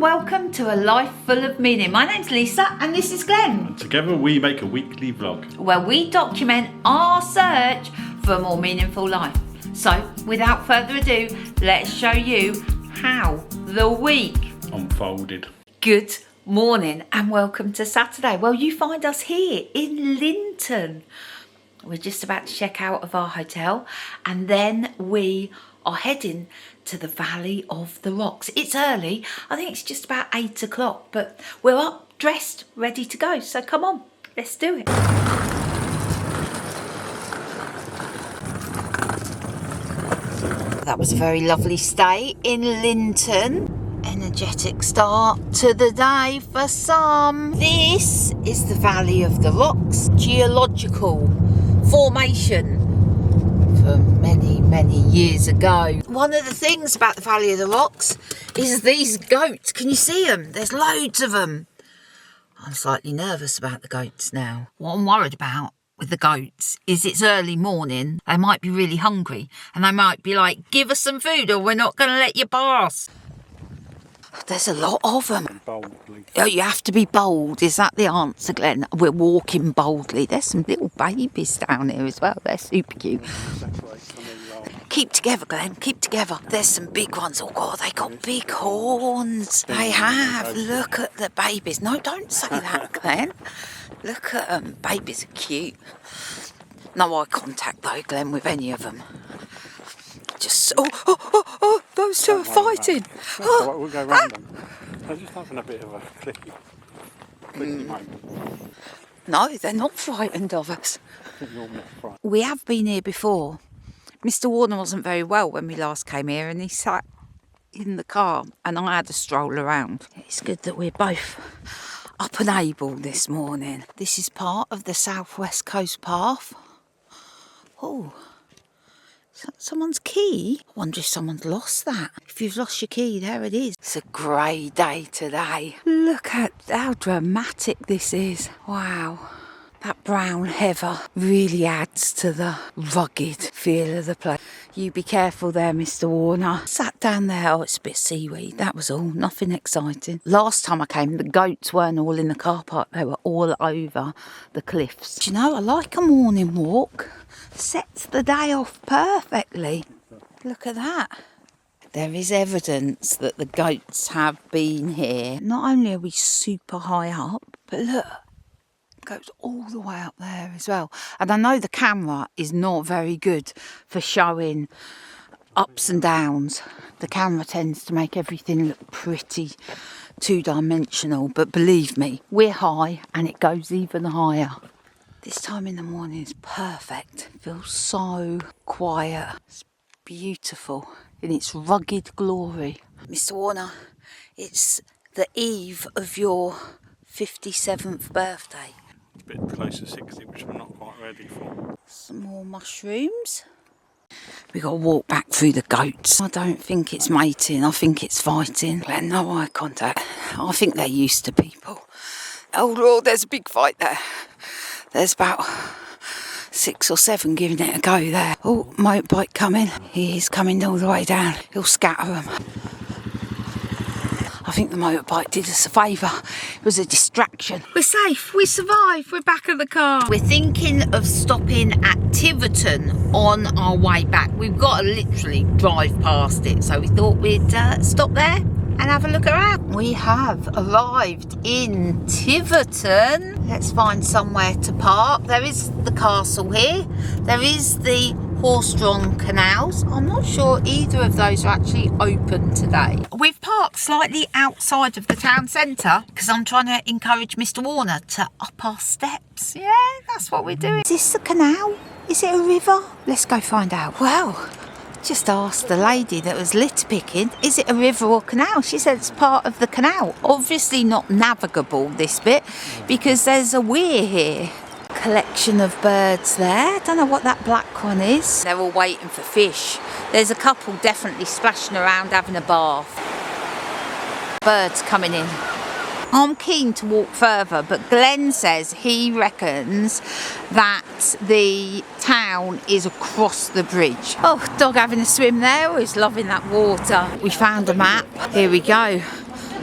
and welcome to A Life Full of Meaning. My name's Lisa and this is Glenn. Together we make a weekly vlog where we document our search for a more meaningful life. So, without further ado, let's show you how the week unfolded. Good morning and welcome to Saturday. Well, you find us here in Lynton. We're just about to check out of our hotel and then we are heading to the Valley of the Rocks. It's early, I think it's just about 8 o'clock, but we're up, dressed, ready to go. So come on, let's do it. That was a very lovely stay in Lynton. Energetic start to the day for some. This is the Valley of the Rocks, geological formation from many years ago. One of the things about the Valley of the Rocks is these goats. Can you see them? There's loads of them. I'm slightly nervous about the goats now. What I'm worried about with the goats is it's early morning. They might be really hungry and they might be like, give us some food or we're not going to let you pass. There's a lot of them. Boldly. Oh, you have to be bold. Is that the answer, Glenn? We're walking boldly. There's some little babies down here as well. They're super cute. Keep together, Glenn. Keep together. There's some big ones. Oh, God, they got big horns. They have. Look at the babies. No, don't say that, Glenn. Look at them. Babies are cute. No eye contact, though, Glenn, with any of them. Just oh, those two are fighting. Oh. We'll go round them. They're just having a bit of a clicky moment. No, they're not frightened of us. We have been here before. Mr. Warner wasn't very well when we last came here and he sat in the car and I had a stroll around. It's good that we're both up and able this morning. This is part of the South West Coast Path. Oh. Someone's key? I wonder if someone's lost that. If you've lost your key, there it is. It's a grey day today. Look at how dramatic this is. Wow. That brown heather really adds to the rugged feel of the place. You be careful there, Mr. Warner. Sat down there, oh, it's a bit seaweed. That was all, nothing exciting. Last time I came, the goats weren't all in the car park. They were all over the cliffs. Do you know, I like a morning walk. Sets the day off perfectly. Look at that. There is evidence that the goats have been here. Not only are we super high up, but look, it goes all the way up there as well. And I know the camera is not very good for showing ups and downs. The camera tends to make everything look pretty two-dimensional, but believe me, we're high and it goes even higher. This time in the morning is perfect. It feels so quiet. It's beautiful in its rugged glory. Mr. Warner, it's the eve of your 57th birthday. It's a bit close to 60, which I'm not quite ready for. Some more mushrooms. We got to walk back through the goats. I don't think it's mating. I think it's fighting. No eye contact. I think they're used to people. Oh Lord, there's a big fight there. There's about 6 or 7 giving it a go there. Oh, motorbike coming. He is coming all the way down. He'll scatter them. I think the motorbike did us a favour. It was a distraction. We're safe. We survived. We're back at the car. We're thinking of stopping at Tiverton on our way back. We've got to literally drive past it. So we thought we'd stop there and have a look around. We have arrived in Tiverton. Let's find somewhere to park. There is the castle here. There is the horse-drawn canals. I'm not sure either of those are actually open today. We've parked slightly outside of the town centre because I'm trying to encourage Mr. Warner to up our steps. Yeah, that's what we're doing. Is this the canal? Is it a river? Let's go find out. Well, just asked the lady that was litter picking, is it a river or canal? She said it's part of the canal. Obviously not navigable, this bit, because there's a weir here. Collection of birds there. Don't know what that black one is. They're all waiting for fish. There's a couple definitely splashing around having a bath. Birds coming in. I'm keen to walk further, but Glenn says he reckons that the town is across the bridge. Oh, dog having a swim there. Always loving that water. We found a map. Here we go.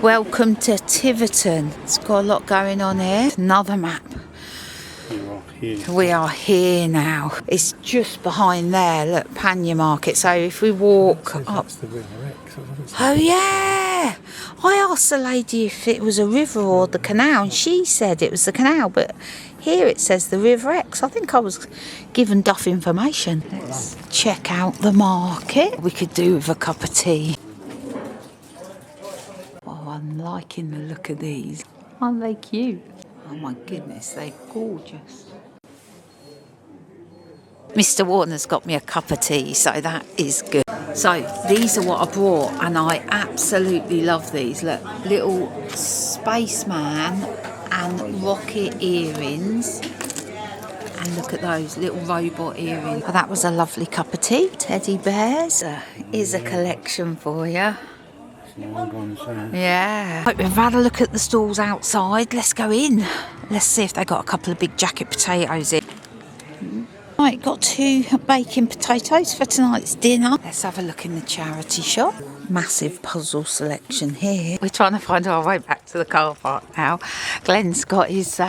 Welcome to Tiverton. It's got a lot going on here. Another map. You are here. We are here now. It's just behind there. Look, Pannier Market. So if we walk up. That's the River Ex. Oh yeah. I asked the lady if it was a river or the canal, and she said it was the canal. But here it says the River Ex. I think I was given duff information. Let's check out the market. We could do with a cup of tea. I'm liking the look of these. Aren't they cute? Oh my goodness, they're gorgeous. Mr. Warner's got me a cup of tea, so that is good. So these are what I brought, and I absolutely love these. Look, little spaceman and rocket earrings. And look at those little robot earrings. Oh, that was a lovely cup of tea. Teddy bears. Here's a collection for you. Yeah. Right, we've had a look at the stalls outside. Let's go in. Let's see if they got a couple of big jacket potatoes in. Right, got 2 baking potatoes for tonight's dinner. Let's have a look in the charity shop. Massive puzzle selection here. We're trying to find our way back to the car park now. Glenn's got his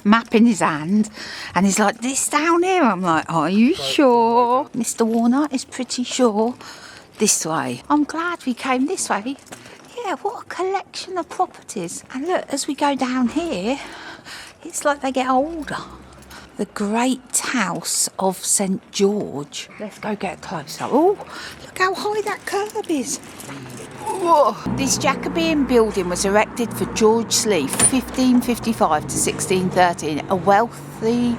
map in his hand and he's like, this down here? I'm like, are you sure? Mr. Warner is pretty sure. This way. I'm glad we came this way. Yeah, what a collection of properties. And look, as we go down here, it's like they get older. The Great House of St George. Let's go get closer. Oh, look how high that curb is. Whoa. This Jacobean building was erected for George Sleeve, 1555 to 1613, a wealthy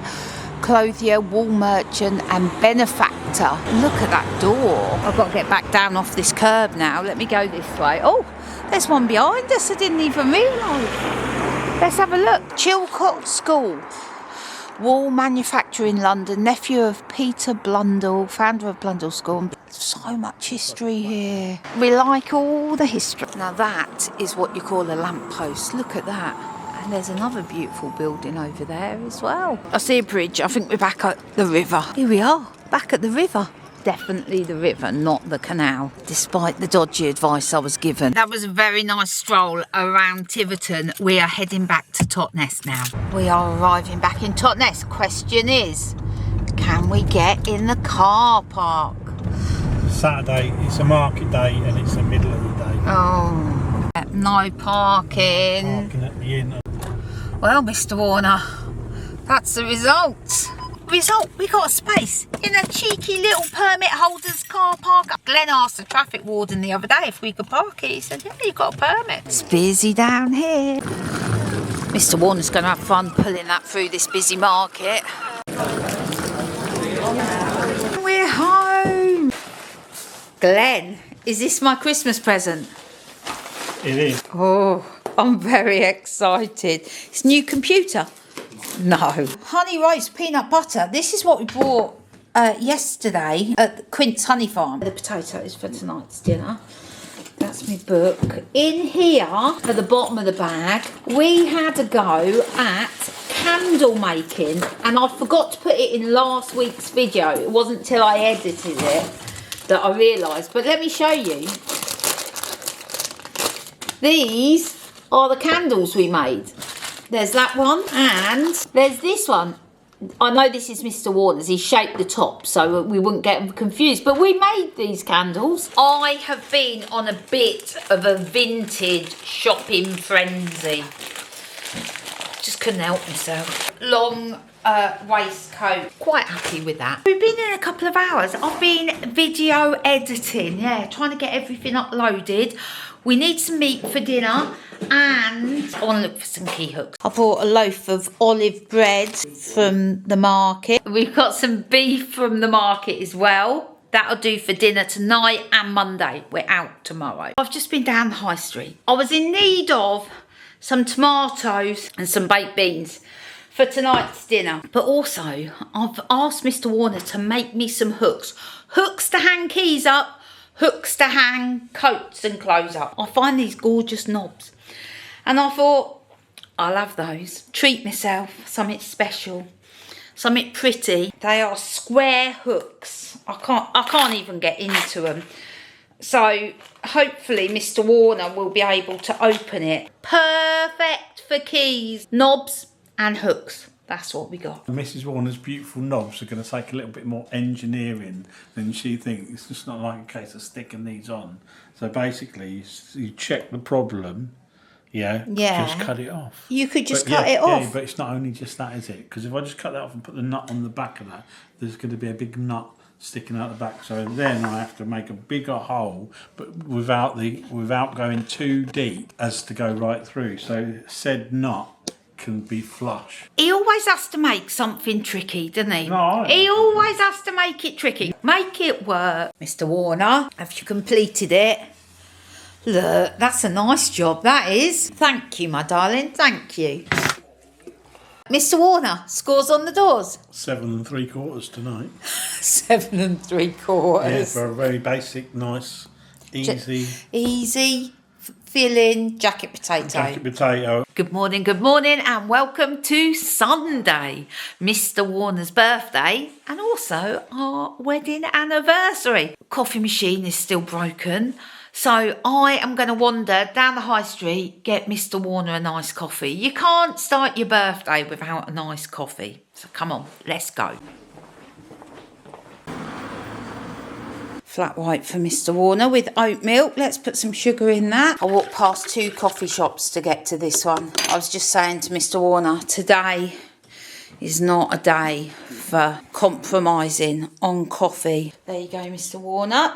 clothier, wool merchant and benefactor. Look at that door. I've got to get back down off this curb now. Let me go this way. Oh, there's one behind us. I didn't even realise. Let's have a look. Chilcot School. Wool manufacturer in London, nephew of Peter Blundell, founder of Blundell School. So much history here. We like all the history. Now that is what you call a lamppost. Look at that. And there's another beautiful building over there as well. I see a bridge. I think we're back at the river. Here we are, back at the river. Definitely the river, not the canal, despite the dodgy advice I was given. That was a very nice stroll around Tiverton. We are heading back to Totnes now. We are arriving back in Totnes. Question is, can we get in the car park? Saturday, it's a market day and it's the middle of the day. Oh, no parking. Parking at the inn. Well, Mr. Warner, that's the result. We got a space in a cheeky little permit holder's car park. Glenn asked the traffic warden the other day if we could park it. He said, yeah, you got a permit. It's busy down here. Mr. Warner's going to have fun pulling that through this busy market. We're home. Glenn, is this my Christmas present? It is. Oh, I'm very excited. It's a new computer. No. Honey roast peanut butter. This is what we bought yesterday at Quint's Honey Farm. The potatoes for tonight's dinner. That's my book. In here, at the bottom of the bag, we had a go at candle making. And I forgot to put it in last week's video. It wasn't till I edited it that I realised. But let me show you. These are the candles we made. There's that one, and there's this one. I know this is Mr. Warner's. He shaped the top so we wouldn't get confused. But we made these candles. I have been on a bit of a vintage shopping frenzy. Just couldn't help myself. Long waistcoat. Quite happy with that. We've been in a couple of hours. I've been video editing. Yeah, trying to get everything uploaded. We need some meat for dinner. And I want to look for some key hooks. I bought a loaf of olive bread from the market. We've got some beef from the market as well. That'll do for dinner tonight and Monday. We're out tomorrow. I've just been down the high street. I was in need of some tomatoes and some baked beans for tonight's dinner. But also, I've asked Mr. Warner to make me some hooks. Hooks to hang keys up. Hooks to hang coats and clothes up. I find these gorgeous knobs. And I thought, I'll have those. Treat myself, something special, something pretty. They are square hooks. I can't even get into them. So hopefully Mr. Warner will be able to open it. Perfect for keys, knobs and hooks. That's what we got. Mrs. Warner's beautiful knobs are going to take a little bit more engineering than she thinks. It's just not like a case of sticking these on. So basically, you check the problem, just cut it off. You could just cut it off. Yeah, but it's not only just that, is it? Because if I just cut that off and put the nut on the back of that, there's going to be a big nut sticking out the back. So then I have to make a bigger hole, but without going too deep as to go right through. So said nut can be flush. He always has to make something tricky, doesn't he? No, he always has to make it tricky. Make it work. Mr. Warner, have you completed it? Look, that's a nice job, that is. Thank you, my darling, thank you. Mr. Warner, scores on the doors. 7 3/4 tonight. 7 3/4. Yeah, for a very basic, nice, easy filling jacket potato. Good morning, and welcome to Sunday, Mr. Warner's birthday, and also our wedding anniversary. Coffee machine is still broken, so I am going to wander down the high street, get Mr. Warner a nice coffee. You can't start your birthday without a nice coffee, so come on, let's go. Flat white for Mr. Warner with oat milk. Let's put some sugar in that. I walked past 2 coffee shops to get to this one. I was just saying to Mr. Warner, today is not a day for compromising on coffee. There you go, Mr. Warner.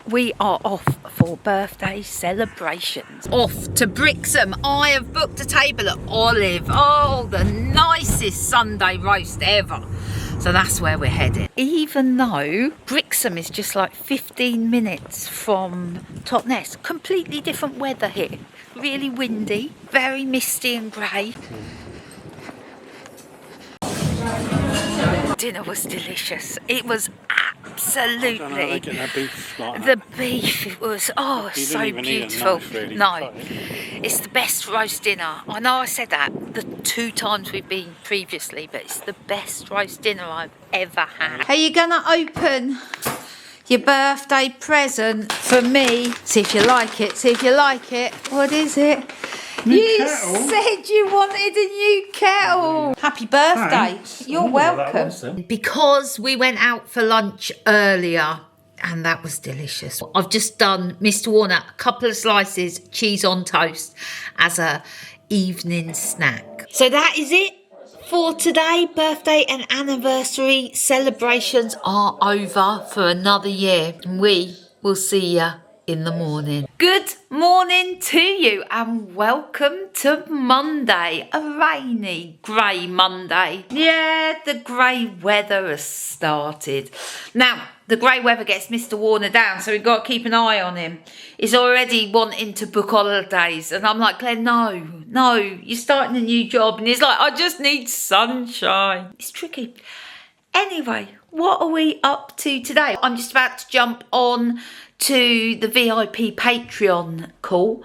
We are off for birthday celebrations. Off to Brixham. I have booked a table at Olive. Oh, the nicest Sunday roast ever. So that's where we're heading. Even though Brixham is just like 15 minutes from Totnes. Completely different weather here. Really windy, very misty and grey. Dinner was delicious. It was absolutely. I don't know how they get that beef like that. The beef, it was so beautiful. Really. No, it's the best roast dinner. I know I said that the 2 times we've been previously, but it's the best roast dinner I've ever had. Are you gonna open your birthday present for me? See if you like it. See if you like it. What is it? You kettle. said you wanted a new kettle. Happy birthday. Thanks. You're welcome. Because we went out for lunch earlier and that was delicious. I've just done Mr. Warner a couple of slices cheese on toast as a evening snack. So that is it for today. Birthday and anniversary celebrations are over for another year. And we will see you in the morning. Good morning to you and welcome to Monday, a rainy grey Monday. Yeah, the grey weather has started. Now, the grey weather gets Mr. Warner down, so we've got to keep an eye on him. He's already wanting to book holidays and I'm like, Glenn, no, you're starting a new job. And he's like, I just need sunshine. It's tricky. Anyway, what are we up to today? I'm just about to jump on to the VIP Patreon call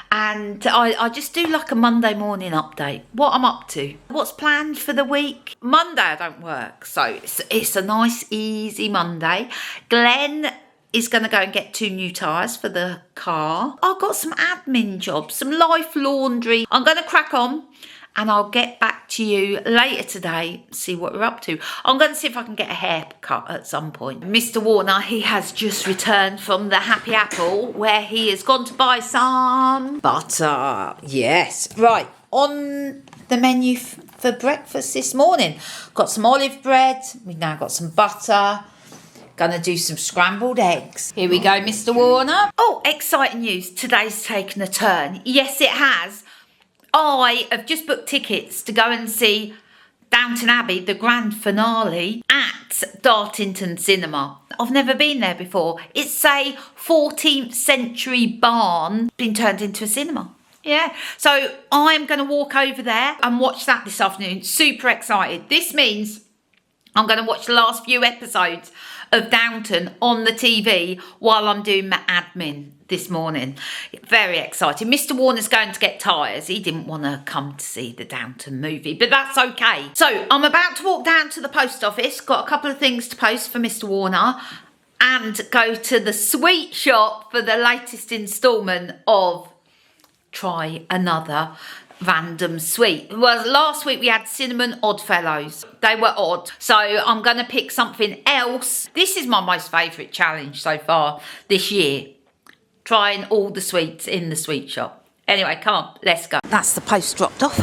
and I just do like a Monday morning update. What I'm up to, what's planned for the week. Monday I don't work, so it's a nice easy Monday. Glenn is going to go and get 2 new tyres for the car. I've got some admin jobs, some life laundry. I'm going to crack on and I'll get back to you later today, see what we're up to. I'm going to see if I can get a haircut at some point. Mr. Warner, he has just returned from the Happy Apple where he has gone to buy some butter. Yes. Right, on the menu for breakfast this morning, got some olive bread. We've now got some butter. Gonna do some scrambled eggs. Here we go, Mr. Warner. Oh, exciting news. Today's taken a turn. Yes, it has. I have just booked tickets to go and see Downton Abbey, the grand finale, at Dartington Cinema. I've never been there before. It's a 14th century barn been turned into a cinema. Yeah, so I'm going to walk over there and watch that this afternoon. Super excited. This means I'm going to watch the last few episodes of Downton on the TV while I'm doing my admin this morning. Very excited. Mr. Warner's going to get tyres. He didn't want to come to see the Downton movie, but that's okay. So I'm about to walk down to the post office. Got a couple of things to post for Mr. Warner. and go to the sweet shop for the latest instalment of Try Another Random Sweet. Well, last week we had Cinnamon Oddfellows. They were odd. So I'm going to pick something else. This is my most favourite challenge so far this year. Trying all the sweets in the sweet shop. Anyway, come on, let's go. That's the post dropped off.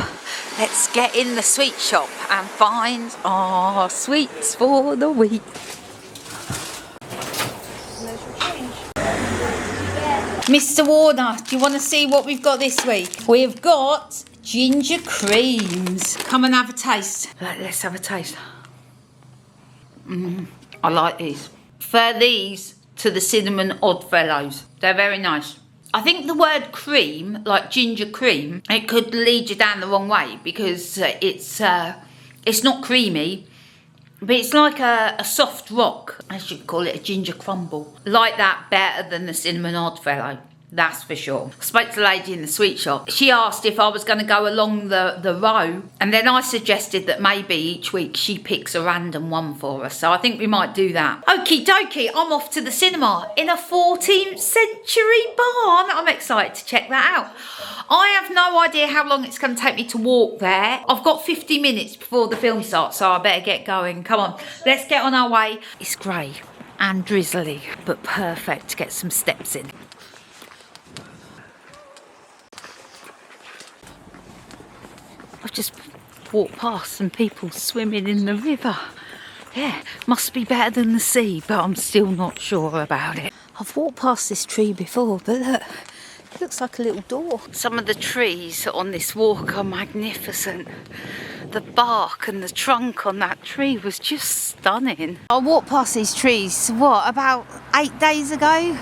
Let's get in the sweet shop and find our sweets for the week. Mr. Warner, do you want to see what we've got this week? We've got ginger creams. Come and have a taste. Let's have a taste. I like these. Prefer these to the Cinnamon Oddfellows. They're very nice. I think the word cream, like ginger cream, it could lead you down the wrong way because it's not creamy, but it's like a soft rock. I should call it a ginger crumble. Like that better than the Cinnamon Oddfellow. That's for sure. I spoke to the lady in the sweet shop. She asked if I was going to go along the row, and then I suggested that maybe each week she picks a random one for us. So I think we might do that. Okie dokie, I'm off to the cinema in a 14th century barn. I'm excited to check that out. I have no idea how long it's going to take me to walk there. I've got 50 minutes before the film starts, so I better get going. Come on, let's get on our way. It's grey and drizzly, but perfect to get some steps in. I've just walked past some people swimming in the river. Yeah, must be better than the sea, but I'm still not sure about it. I've walked past this tree before, but look, it looks like a little door. Some of the trees on this walk are magnificent. The bark and the trunk on that tree was just stunning. I walked past these trees, about 8 days ago?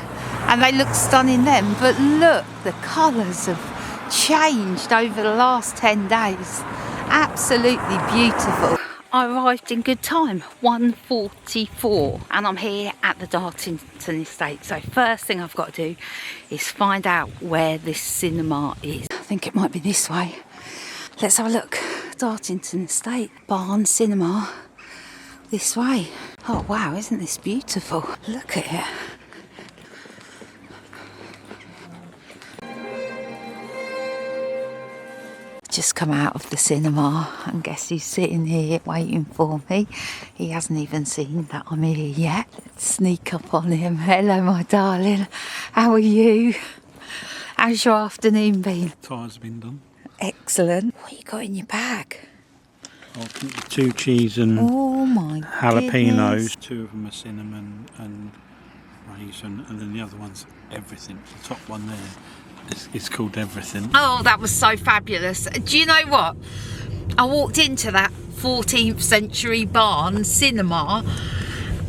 And they look stunning then, but look, the colours have changed over the last 10 days. Absolutely beautiful. I arrived in good time, 1:44, and I'm here at the Dartington estate. So first thing I've got to do is find out where this cinema is. I think it might be this way. Let's have a look. Dartington estate, barn cinema, this way. Oh wow, isn't this beautiful? Look at it. Just come out of the cinema and guess who's sitting here waiting for me. He hasn't even seen that I'm here yet. Let's sneak up on him. Hello my darling, how are you? How's your afternoon been? Tyres have been done. Excellent. What you got in your bag? I'll put the 2 cheese and jalapenos. Goodness. 2 of them are cinnamon and raisin, and then the other one's everything. The top one there. It's called everything. Oh, that was so fabulous. Do you know what? I walked into that 14th century barn cinema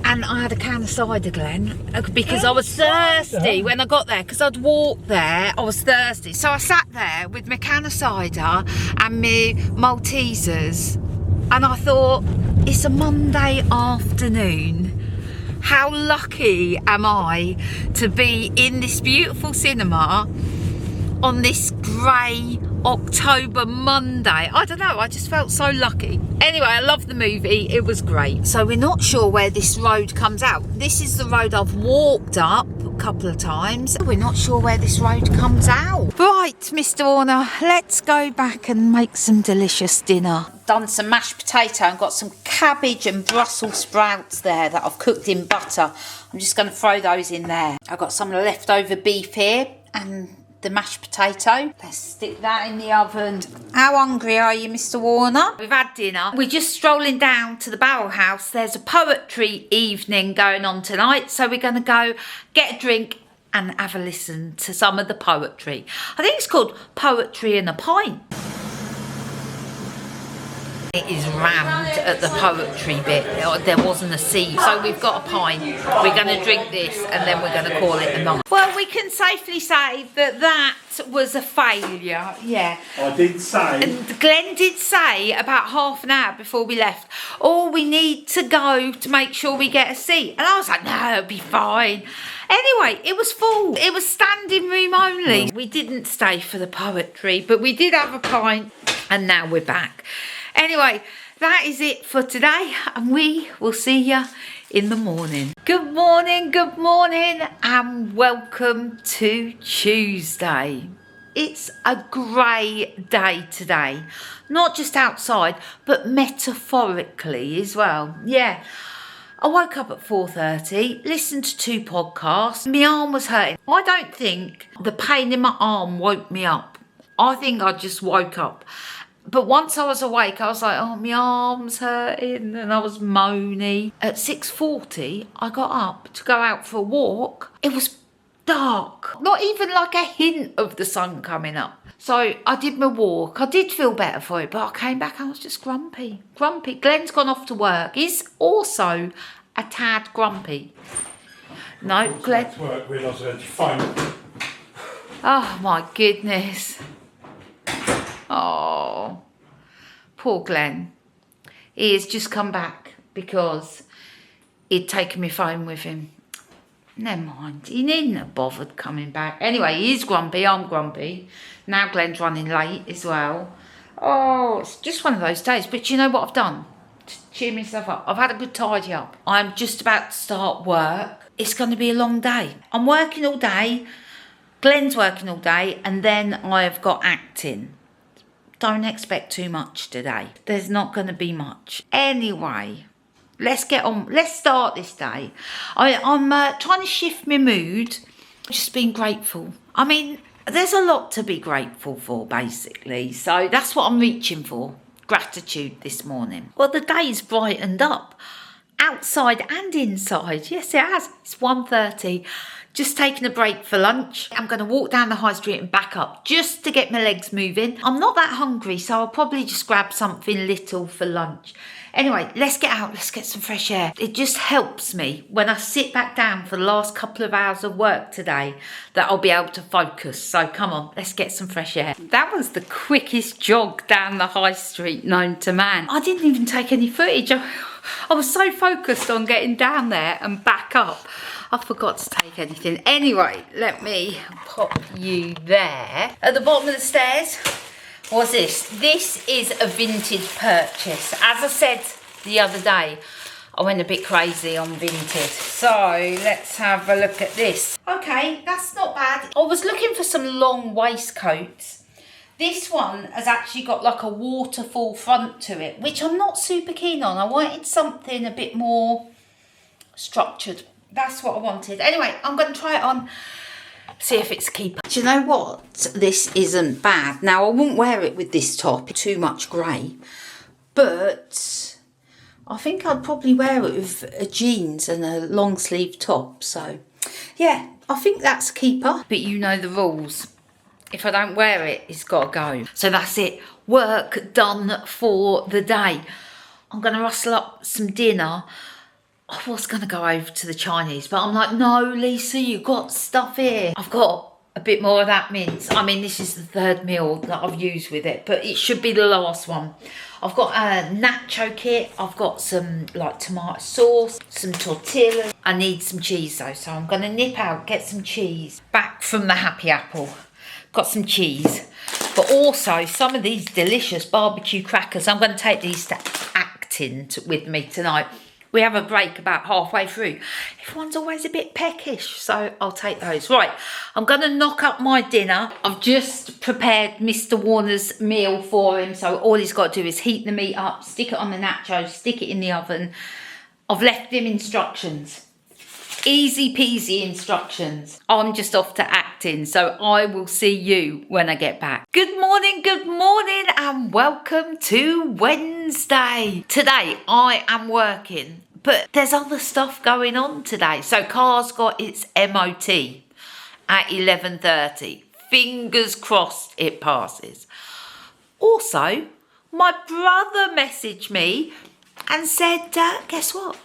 and I had a can of cider, Glenn, because I was thirsty when I got there, because I'd walked there, I was thirsty. So I sat there with my can of cider and my Maltesers, and I thought, it's a Monday afternoon. How lucky am I to be in this beautiful cinema on this grey October Monday. I don't know, I just felt so lucky. Anyway, I love the movie, it was great. So we're not sure where this road comes out. This is the road I've walked up a couple of times. We're not sure where this road comes out. Right, Mr. Warner, let's go back and make some delicious dinner. Done some mashed potato and got some cabbage and Brussels sprouts there that I've cooked in butter. I'm just going to throw those in there. I've got some leftover beef here and the mashed potato. Let's stick that in the oven. How hungry are you, Mr. Warner? We've had dinner. We're just strolling down to the Barrel House. There's a poetry evening going on tonight, so we're going to go get a drink and have a listen to some of the poetry. I think it's called Poetry and a Pint. It is rammed at the poetry bit. There wasn't a seat, so we've got a pint. We're going to drink this and then we're going to call it a night. Well, we can safely say that that was a failure. Yeah. I did say. And Glenn did say about half an hour before we left, oh, we need to go to make sure we get a seat. And I was like, no, it'll be fine. Anyway, it was full. It was standing room only. We didn't stay for the poetry, but we did have a pint and now we're back. Anyway, that is it for today, and we will see you in the morning. Good morning, and welcome to Tuesday. It's a grey day today, not just outside, but metaphorically as well. Yeah, I woke up at 4:30, listened to 2 podcasts. My arm was hurting. I don't think the pain in my arm woke me up. I think I just woke up. But once I was awake, I was like, oh, my arm's hurting, and I was moany. At 6:40, I got up to go out for a walk. It was dark, not even like a hint of the sun coming up. So I did my walk. I did feel better for it, but I came back, I was just grumpy. Glenn's gone off to work. He's also a tad grumpy. No, Glenn. To work, realised I had your phone. Oh my goodness. Oh, poor Glenn. He has just come back because he'd taken my phone with him. Never mind, he needn't have bothered coming back. Anyway, he's grumpy, I'm grumpy. Now Glenn's running late as well. Oh, it's just one of those days. But you know what I've done to cheer myself up? I've had a good tidy up. I'm just about to start work. It's going to be a long day. I'm working all day. Glenn's working all day. And then I've got acting. Don't expect too much today. There's not going to be much. Anyway, let's get on. Let's start this day. I'm trying to shift my mood. Just being grateful. I mean, there's a lot to be grateful for, basically. So that's what I'm reaching for. Gratitude this morning. Well, the day's brightened up. Outside and inside. Yes, it has. It's 1:30. Just taking a break for lunch. I'm going to walk down the high street and back up just to get my legs moving. I'm not that hungry, so I'll probably just grab something little for lunch. Anyway, let's get out. Let's get some fresh air. It just helps me when I sit back down for the last couple of hours of work today that I'll be able to focus. So come on, let's get some fresh air. That was the quickest jog down the high street known to man. I didn't even take any footage. I was so focused on getting down there and back up. I forgot to take anything. Anyway, let me pop you there. At the bottom of the stairs, what's this? This is a vintage purchase. As I said the other day, I went a bit crazy on vintage. So let's have a look at this. Okay, that's not bad. I was looking for some long waistcoats. This one has actually got like a waterfall front to it, which I'm not super keen on. I wanted something a bit more structured. That's what I wanted. Anyway, I'm going to try it on, see if it's a keeper. Do you know what? This isn't bad. Now, I wouldn't wear it with this top. Too much grey. But I think I'd probably wear it with jeans and a long sleeve top. So, yeah, I think that's a keeper. But you know the rules. If I don't wear it, it's got to go. So that's it. Work done for the day. I'm going to rustle up some dinner. I was going to go over to the Chinese, but I'm like, no, Lisa, you've got stuff here. I've got a bit more of that mince. I mean, this is the 3rd meal that I've used with it, but it should be the last one. I've got a nacho kit. I've got some like tomato sauce, some tortillas. I need some cheese though, so I'm going to nip out, get some cheese. Back from the Happy Apple. Got some cheese, but also some of these delicious barbecue crackers. I'm going to take these to acting with me tonight. We have a break about halfway through. Everyone's always a bit peckish, so I'll take those. Right, I'm going to knock up my dinner. I've just prepared Mr. Warner's meal for him, so all he's got to do is heat the meat up, stick it on the nachos, stick it in the oven. I've left him instructions. Easy peasy instructions. I'm just off to acting, so I will see you when I get back. Good morning, and welcome to Wednesday. Today I am working, but there's other stuff going on today. So car's got its MOT at 11:30. Fingers crossed it passes. Also, my brother messaged me and said, guess what?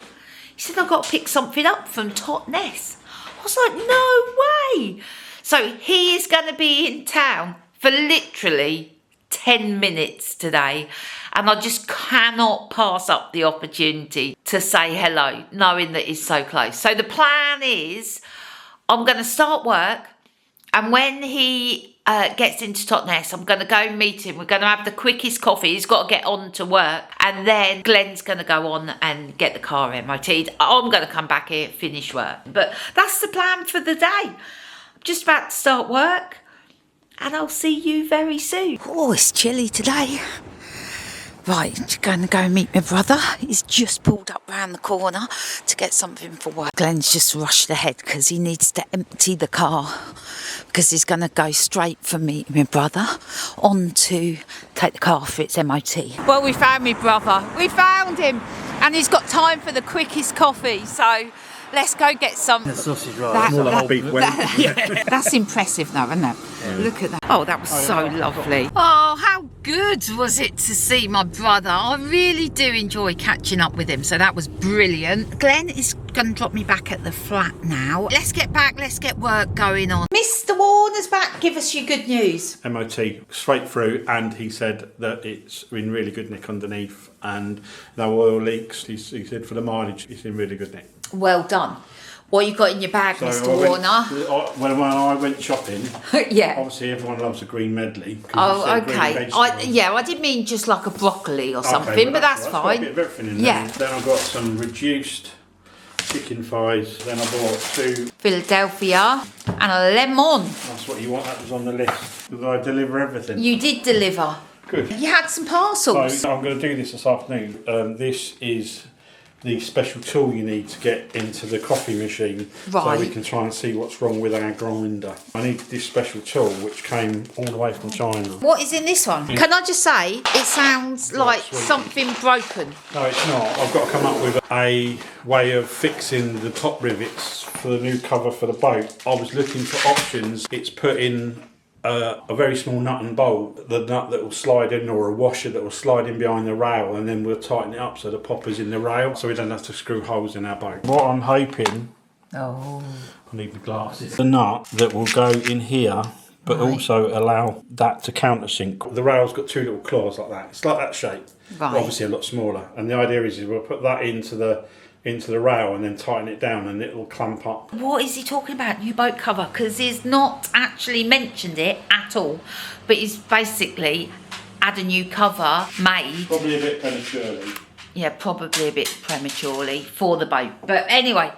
He said, I've got to pick something up from Totnes. I was like, no way. So he is going to be in town for literally 10 minutes today. And I just cannot pass up the opportunity to say hello, knowing that he's so close. So the plan is I'm going to start work. And when he gets into Totnes, I'm going to go meet him. We're going to have the quickest coffee. He's got to get on to work. And then Glenn's going to go on and get the car MOT'd. I'm going to come back here, finish work. But that's the plan for the day. I'm just about to start work. And I'll see you very soon. Oh, it's chilly today. Right, going to go and meet my brother. He's just pulled up round the corner to get something for work. Glenn's just rushed ahead because he needs to empty the car because he's going to go straight from meeting my brother on to take the car for its MOT. Well, we found my brother. We found him and he's got time for the quickest coffee. So let's go get some. The sausage roll. More like beef yeah. That's impressive though, isn't it? Yeah. Look at that. Oh, that was so lovely. Oh, how good was it to see my brother? I really do enjoy catching up with him, so that was brilliant. Glenn is going to drop me back at the flat now. Let's get back, let's get work going on. Mr. Warner's back. Give us your good news. MOT straight through, and he said that it's in really good nick underneath and no oil leaks. He said for the mileage it's in really good nick. Well done. What you got in your bag, so Mr. Warner? When I went shopping, yeah. Obviously everyone loves a green medley. Oh, okay. I did mean just like a broccoli or something, but that's fine. Got a bit of everything in there. Then I got some reduced chicken thighs. Then I bought 2 Philadelphia and a lemon. That's what you want. That was on the list. Did I deliver everything? You did deliver. Good. You had some parcels. So I'm going to do this afternoon. This is the special tool you need to get into the coffee machine, so we can try and see what's wrong with our grinder. I need this special tool which came all the way from China. What is in this one? Can I just say, it sounds like something broken. No, it's not. I've got to come up with a way of fixing the top rivets for the new cover for the boat. I was looking for options. It's put in a very small nut and bolt, the nut that will slide in, or a washer that will slide in behind the rail, and then we'll tighten it up so the popper's in the rail, so we don't have to screw holes in our boat. What I'm hoping, I need my glasses, the nut that will go in here, but also allow that to countersink. The rail's got 2 little claws like that. It's like that shape, but obviously a lot smaller. And the idea is we'll put that into the rail and then tighten it down and it'll clamp up. What is he talking about? New boat cover? Because he's not actually mentioned it at all, but he's basically had a new cover made. Probably a bit prematurely. Yeah, probably a bit prematurely for the boat. But anyway,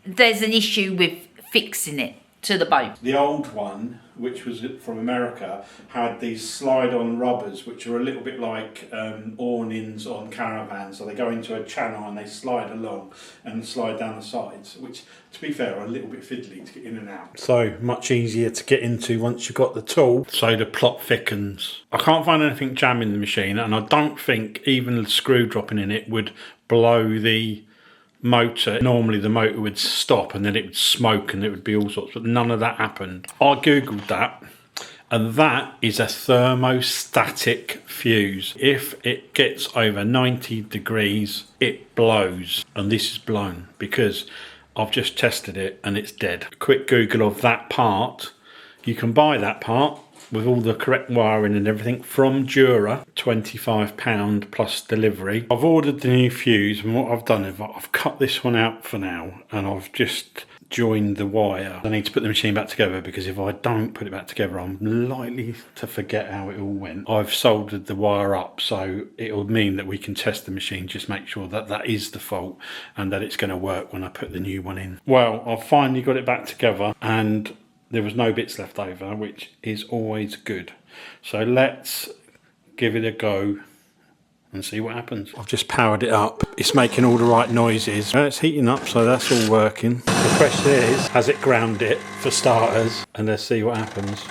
there's an issue with fixing it to the boat. The old one, which was from America, had these slide-on rubbers, which are a little bit like awnings on caravans. So they go into a channel and they slide along and slide down the sides, which, to be fair, are a little bit fiddly to get in and out. So much easier to get into once you've got the tool, so the plot thickens. I can't find anything jamming the machine, and I don't think even the screw dropping in it would blow the motor. Normally the motor would stop and then it would smoke and it would be all sorts, but none of that happened. I googled that, and that is a thermostatic fuse. If it gets over 90 degrees it blows, and this is blown because I've just tested it and it's dead. A quick Google of that part. You can buy that part with all the correct wiring and everything from Dura, £25 plus delivery. I've ordered the new fuse, and what I've done is I've cut this one out for now and I've just joined the wire. I need to put the machine back together, because if I don't put it back together I'm likely to forget how it all went. I've soldered the wire up, so it'll mean that we can test the machine, just make sure that that is the fault and that it's going to work when I put the new one in. Well, I've finally got it back together and there was no bits left over, which is always good. So let's give it a go and see what happens. I've just powered it up. It's making all the right noises. It's heating up, so that's all working. The question is, has it ground it for starters? And let's see what happens.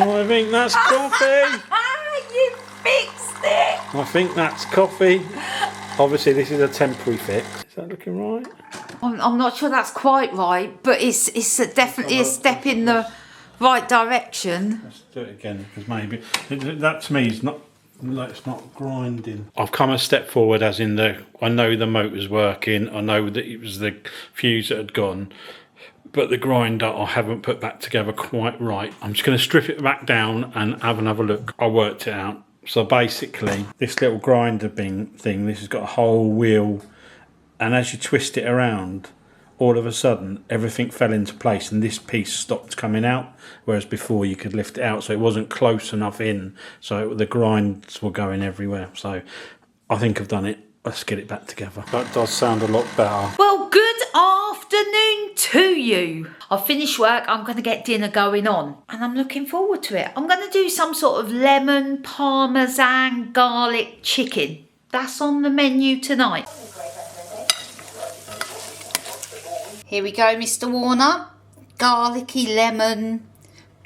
Oh, I think that's coffee. You fixed it. I think that's coffee. Obviously this is a temporary fix. Is that looking right? I'm not sure that's quite right, but it's definitely a step in the right direction. Let's do it again, because maybe that to me is not, it's not grinding. I've come a step forward, as in I know the motor's working, I know that it was the fuse that had gone, but the grinder I haven't put back together quite right. I'm just going to strip it back down and have another look. I worked it out. So basically, this little grinder thing, this has got a whole wheel, and as you twist it around, all of a sudden everything fell into place and this piece stopped coming out, whereas before you could lift it out, so it wasn't close enough in, so the grinds were going everywhere. So I think I've done it. Let's get it back together. That does sound a lot better. Well, good afternoon to you. I've finished work. I'm going to get dinner going on and I'm looking forward to it. I'm going to do some sort of lemon parmesan garlic chicken. That's on the menu tonight. Here we go, Mr. Warner. Garlicky lemon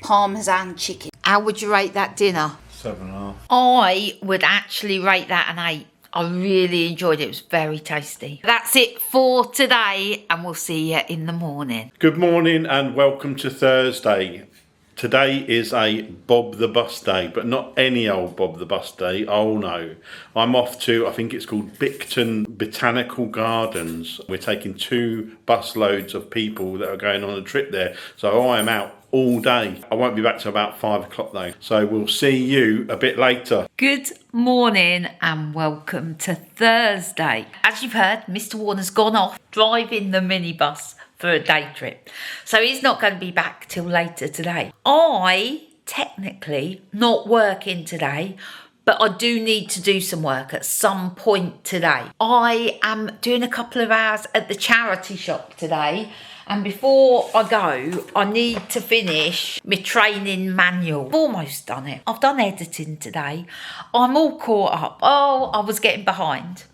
parmesan chicken. How would you rate that dinner? 7.5. I would actually rate that an 8. I really enjoyed it. It was very tasty. That's it for today and we'll see you in the morning. Good morning and welcome to Thursday. Today is a Bob the Bus day, but not any old Bob the Bus day. Oh no. I'm off to, I think it's called Bicton Botanical Gardens. We're taking 2 bus loads of people that are going on a trip there. So I am out all day. I won't be back till about 5 o'clock though. So we'll see you a bit later. Good morning and welcome to Thursday. As you've heard, Mr. Warner's gone off driving the minibus for a day trip. So he's not going to be back till later today. I technically not working today, but I do need to do some work at some point today. I am doing a couple of hours at the charity shop today. And before I go, I need to finish my training manual. I've almost done it. I've done editing today. I'm all caught up. Oh, I was getting behind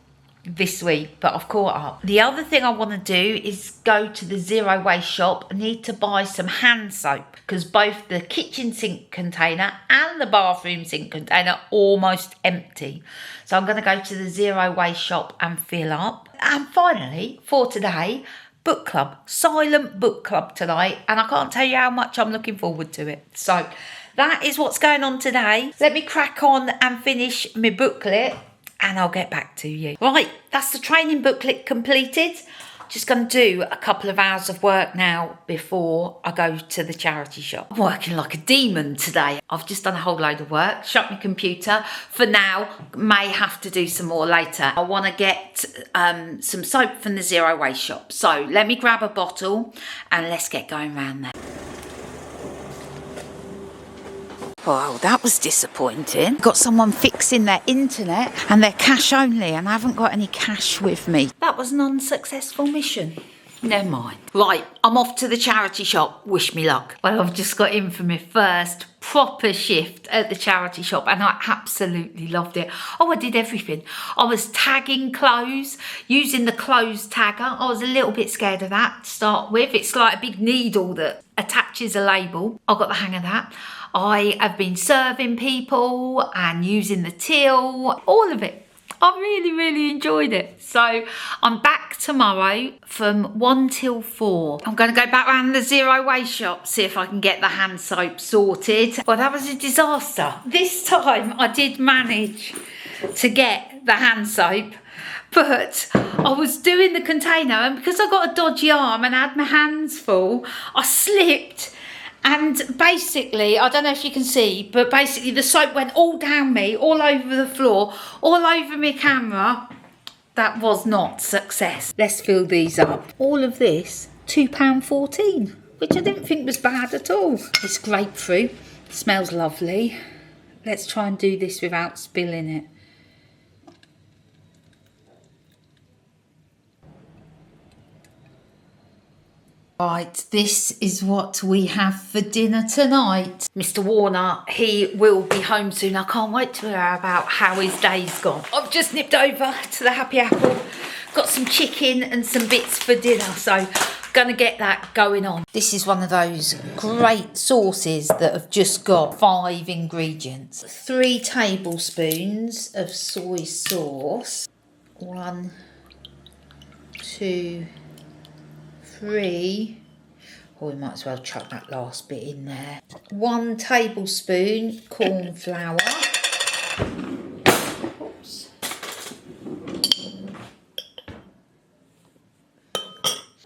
this week, but I've caught up. The other thing I want to do is go to the zero waste shop. I need to buy some hand soap because both the kitchen sink container and the bathroom sink container are almost empty. So I'm going to go to the zero waste shop and fill up. And finally, for today, book club, silent book club tonight, and I can't tell you how much I'm looking forward to it. So that is what's going on today. Let me crack on and finish my booklet and I'll get back to you. Right, that's the training booklet completed. Just going to do a couple of hours of work now before I go to the charity shop. I'm working like a demon today. I've just done a whole load of work, shut my computer. For now, may have to do some more later. I want to get some soap from the zero waste shop. So let me grab a bottle and let's get going round there. Well, that was disappointing. Got someone fixing their internet and they're cash only and I haven't got any cash with me. That was an unsuccessful mission. Never mind. Right, I'm off to the charity shop. Wish me luck. Well, I've just got in for my first proper shift at the charity shop and I absolutely loved it. Oh, I did everything. I was tagging clothes, using the clothes tagger. I was a little bit scared of that to start with. It's like a big needle that attaches a label. I got the hang of that. I have been serving people and using the till, all of it. I really, really enjoyed it. So I'm back tomorrow from 1 till 4. I'm going to go back around the zero waste shop, see if I can get the hand soap sorted. Well, that was a disaster. This time I did manage to get the hand soap, but I was doing the container and because I got a dodgy arm and had my hands full, I slipped. And basically, I don't know if you can see, but basically the soap went all down me, all over the floor, all over my camera. That was not success. Let's fill these up. All of this, £2.14, which I didn't think was bad at all. It's grapefruit, smells lovely. Let's try and do this without spilling it. Right, this is what we have for dinner tonight. Mr. Warner, he will be home soon. I can't wait to hear about how his day's gone. I've just nipped over to the Happy Apple, got some chicken and some bits for dinner, so gonna get that going on. This is one of those great sauces that have just got 5 ingredients. 3 tablespoons of soy sauce. 1, 2, 3. Oh, we might as well chuck that last bit in there. 1 tablespoon corn flour. Oops.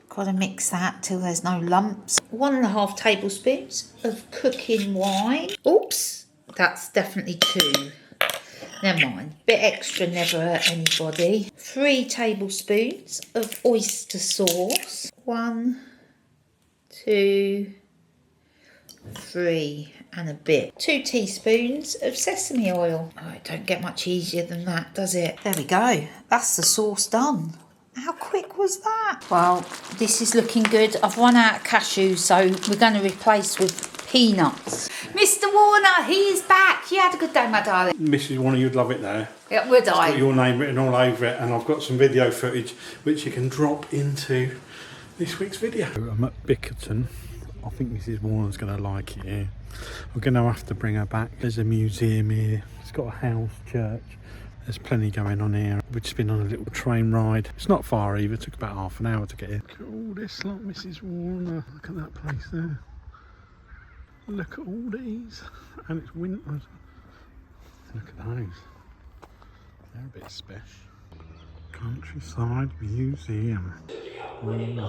Got to mix that till there's no lumps. 1.5 tablespoons of cooking wine. Oops, that's definitely 2. Never mind. Bit extra never hurt anybody. 3 tablespoons of oyster sauce. 1, 2, 3 and a bit. 2 teaspoons of sesame oil. Oh, it don't get much easier than that, does it? There we go. That's the sauce done. How quick was that? Well, this is looking good. I've run out of cashews, so we're going to replace with peanuts. Mr. Warner, he's back. You had a good day, my darling. Mrs. Warner, you'd love it there. Yeah, would I? Got your name written all over it, and I've got some video footage which you can drop into this week's video. I'm at Bickerton. I think Mrs. Warner's going to like it here. I'm going to have to bring her back. There's a museum here. It's got a house, church. There's plenty going on here. We've just been on a little train ride. It's not far either. It took about half an hour to get here. Look at all this lot, Mrs. Warner. Look at that place there. Look at all these. And it's winter. Look at those. They're a bit special. Countryside Museum.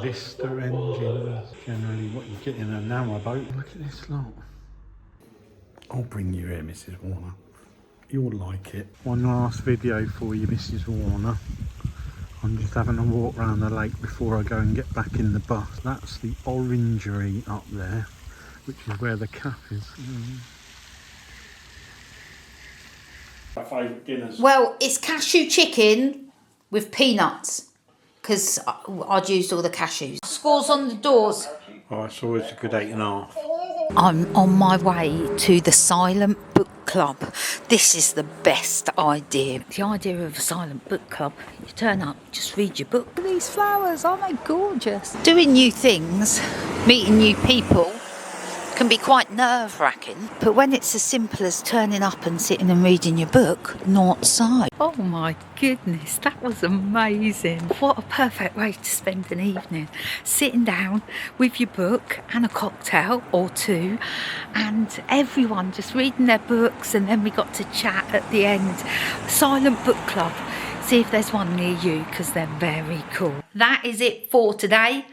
Vista engines. Generally what you get in a narrow boat. Look at this lot. I'll bring you here, Mrs. Warner. You'll like it. One last video for you, Mrs. Warner. I'm just having a walk around the lake before I go and get back in the bus. That's the orangery up there, which is where the calf is. My favourite dinners. Well, it's cashew chicken with peanuts, because I'd used all the cashews. Scores on the doors. Oh, it's always a good 8.5. I'm on my way to the Silent Book Club. This is the best idea. The idea of a silent book club, you turn up, just read your book. These flowers, aren't they gorgeous? Doing new things, meeting new people can be quite nerve-wracking, but when it's as simple as turning up and sitting and reading your book, not so. Oh my goodness, that was amazing. What a perfect way to spend an evening. Sitting down with your book and a cocktail or 2, and everyone just reading their books, and then we got to chat at the end. Silent Book Club. See if there's one near you, because they're very cool. That is it for today,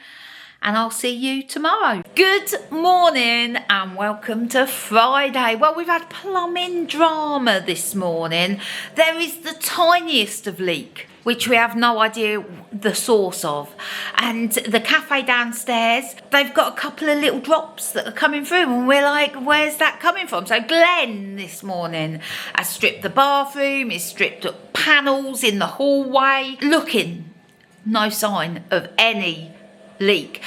and I'll see you tomorrow. Good morning and welcome to Friday. Well, we've had plumbing drama this morning. There is the tiniest of leak, which we have no idea the source of. And the cafe downstairs, they've got a couple of little drops that are coming through, and we're like, where's that coming from? So Glenn this morning has stripped the bathroom, he's stripped up panels in the hallway, looking no sign of any leak.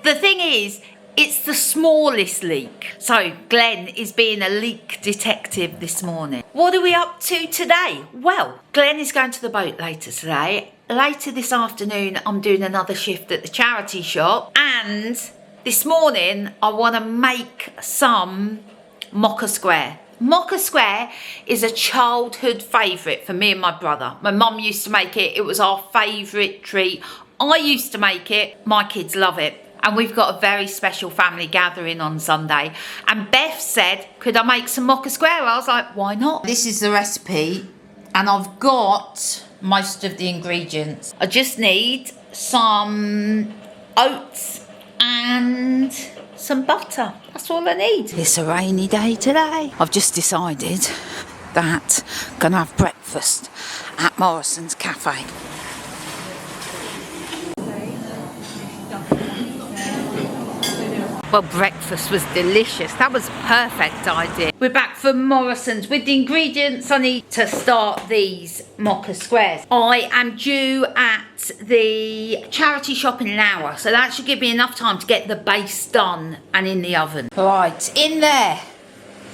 The thing is, it's the smallest leak. So Glenn is being a leak detective this morning. What are we up to today? Well, Glenn is going to the boat later today. Later this afternoon, I'm doing another shift at the charity shop. And this morning, I want to make some mocha square. Mocha square is a childhood favourite for me and my brother. My mum used to make it. It was our favourite treat. I used to make it. My kids love it. And we've got a very special family gathering on Sunday. And Beth said, could I make some mocha square? I was like, why not? This is the recipe. And I've got most of the ingredients. I just need some oats and some butter. That's all I need. It's a rainy day today. I've just decided that I'm going to have breakfast at Morrison's Cafe. Well, breakfast was delicious. That was a perfect idea. We're back from Morrison's with the ingredients I need to start these mocha squares. I am due at the charity shop in an hour, so that should give me enough time to get the base done and in the oven. Right, in there,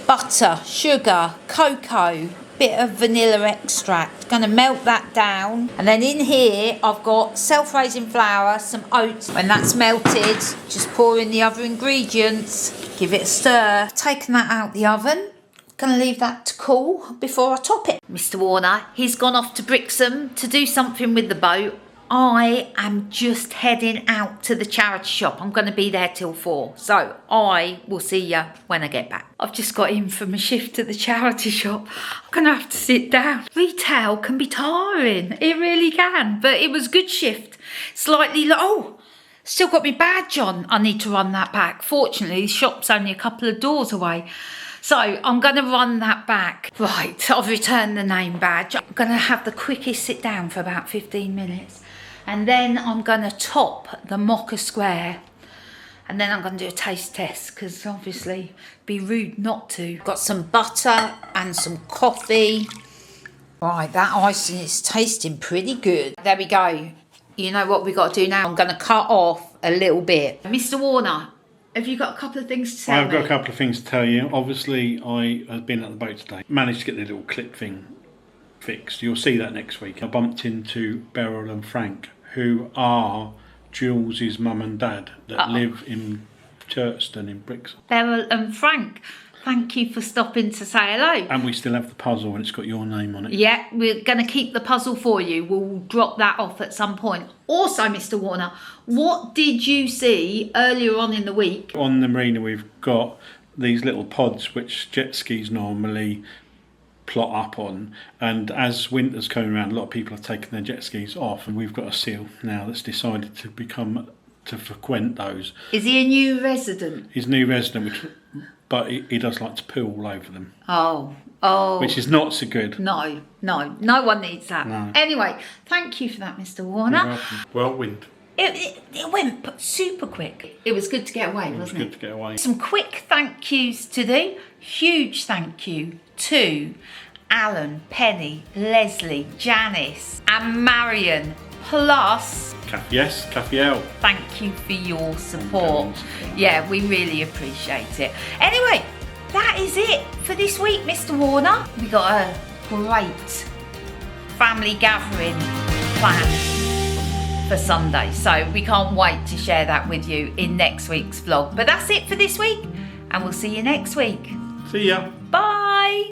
butter, sugar, cocoa, bit of vanilla extract. Gonna melt that down, and then in here I've got self-raising flour, some oats. When that's melted, just pour in the other ingredients, give it a stir. Taking that out the oven, gonna leave that to cool before I top it. Mr. Warner, he's gone off to Brixham to do something with the boat. I am just heading out to the charity shop. I'm going to be there till 4. So I will see you when I get back. I've just got in from a shift at the charity shop. I'm going to have to sit down. Retail can be tiring. It really can. But it was a good shift. Slightly low. Still got my badge on. I need to run that back. Fortunately, the shop's only a couple of doors away. So I'm going to run that back. Right, I've returned the name badge. I'm going to have the quickest sit down for about 15 minutes. And then I'm going to top the mocha square. And then I'm going to do a taste test because obviously be rude not to. Got some butter and some coffee. Right, that icing is tasting pretty good. There we go. You know what we got to do now? I'm going to cut off a little bit. Mr. Warner, have you got a couple of things to tell me? I've got a couple of things to tell you. Obviously, I have been at the boat today. Managed to get the little clip thing fixed. You'll see that next week. I bumped into Beryl and Frank, who are Jules's mum and dad that live in Churchton in Brixton. Beryl and Frank, thank you for stopping to say hello. And we still have the puzzle and it's got your name on it. Yeah, we're going to keep the puzzle for you. We'll drop that off at some point. Also, Mr. Warner, what did you see earlier on in the week? On the marina we've got these little pods which jet skis normally plot up on, and as winter's coming around, a lot of people have taken their jet skis off, and we've got a seal now that's decided to frequent those. Is he a new resident? He's a new resident, but he does like to poo all over them. Oh. Which is not so good. No one needs that. No. Anyway, thank you for that, Mr. Warner. Well, wind. It went super quick. It was good to get away, wasn't it? Good to get away. Some quick thank yous to do. Huge thank you to Alan, Penny, Leslie, Janice and Marion. Plus, Cafiel. thank you for your support. Yeah, we really appreciate it. Anyway, that is it for this week, Mr. Warner. We got a great family gathering planned for Sunday, so we can't wait to share that with you in next week's vlog. But that's it for this week, and we'll see you next week. See ya. Bye.